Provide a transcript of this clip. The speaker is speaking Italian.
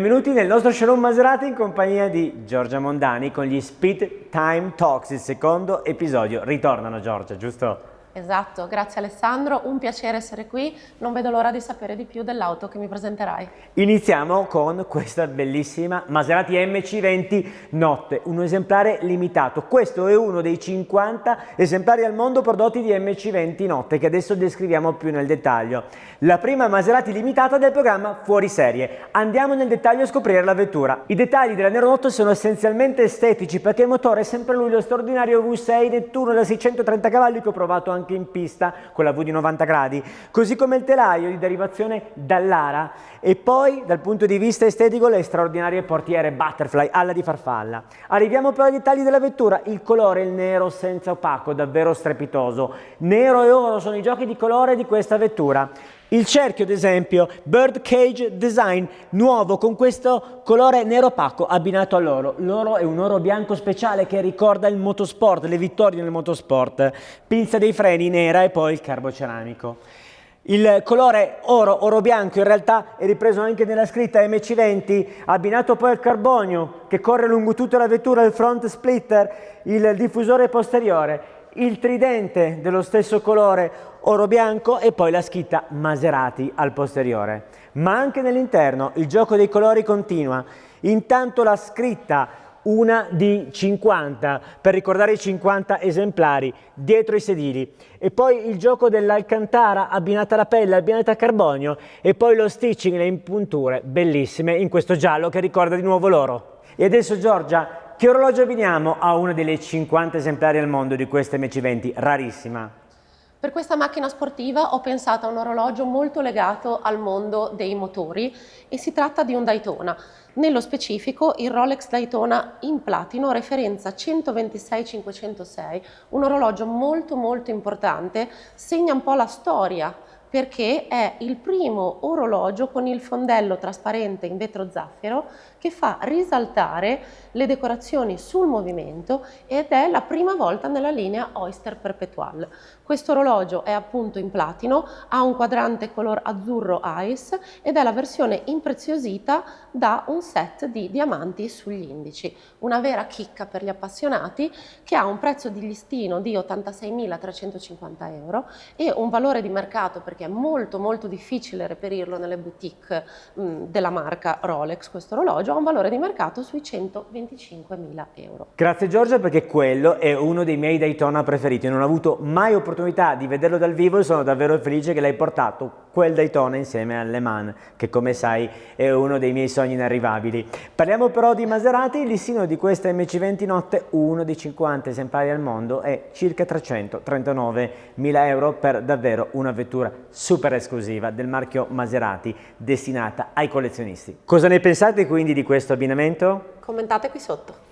Benvenuti nel nostro showroom Maserati in compagnia di Giorgia Mondani con gli Speed Time Talks, il secondo episodio. Ritornano, Giorgia, giusto? Esatto, grazie Alessandro, un piacere essere qui, non vedo l'ora di sapere di più dell'auto che mi presenterai. Iniziamo con questa bellissima Maserati MC20 Notte, un esemplare limitato. Questo è uno dei 50 esemplari al mondo prodotti di MC20 Notte che adesso descriviamo più nel dettaglio. La prima Maserati limitata del programma Fuori Serie. Andiamo nel dettaglio a scoprire la vettura. I dettagli della Nero Notte sono essenzialmente estetici perché il motore è sempre lui, lo straordinario V6 Nettuno da 630 cavalli che ho provato anche in pista con la V di 90 gradi, così come il telaio di derivazione Dallara e poi dal punto di vista estetico le straordinarie portiere Butterfly alla di farfalla. Arriviamo però ai dettagli della vettura. Il colore, il nero senza opaco, davvero strepitoso. Nero e oro sono i giochi di colore di questa vettura. Il cerchio, ad esempio, Bird Cage Design, nuovo con questo colore nero opaco abbinato all'oro. L'oro è un oro bianco speciale che ricorda il motorsport, le vittorie nel motorsport. Pinza dei freni nera e poi il carboceramico. Il colore oro bianco in realtà è ripreso anche nella scritta MC20, abbinato poi al carbonio che corre lungo tutta la vettura, il front splitter, il diffusore posteriore, il tridente dello stesso colore oro bianco e poi la scritta Maserati al posteriore. Ma anche nell'interno il gioco dei colori continua. Intanto la scritta una di 50 per ricordare i 50 esemplari dietro i sedili e poi il gioco dell'alcantara abbinata alla pelle, abbinata a carbonio e poi lo stitching, le impunture bellissime in questo giallo che ricorda di nuovo l'oro. E adesso Giorgia, che orologio abbiniamo a una delle 50 esemplari al mondo di questa MC20 rarissima? Per questa macchina sportiva ho pensato a un orologio molto legato al mondo dei motori e si tratta di un Daytona. Nello specifico il Rolex Daytona in platino, referenza 126-506, un orologio molto importante, segna un po' la storia perché è il primo orologio con il fondello trasparente in vetro zaffiro che fa risaltare le decorazioni sul movimento ed è la prima volta nella linea Oyster Perpetual. Questo orologio è appunto in platino, ha un quadrante color azzurro ice ed è la versione impreziosita da un set di diamanti sugli indici. Una vera chicca per gli appassionati che ha un prezzo di listino di 86.350 euro e un valore di mercato perché è molto difficile reperirlo nelle boutique della marca Rolex. Questo orologio ha un valore di mercato sui 125.000 euro. Grazie Giorgia, perché quello è uno dei miei Daytona preferiti. Non ho avuto mai opportunità di vederlo dal vivo e sono davvero felice che l'hai portato quel Daytona insieme al Le Mans, che come sai è uno dei miei sogni inarrivabili. Parliamo però di Maserati. Il listino di questa MC20 Notte, uno dei 50 esemplari al mondo, è circa 339.000 euro per davvero una vettura super esclusiva del marchio Maserati destinata ai collezionisti. Cosa ne pensate quindi di questo abbinamento? Commentate qui sotto.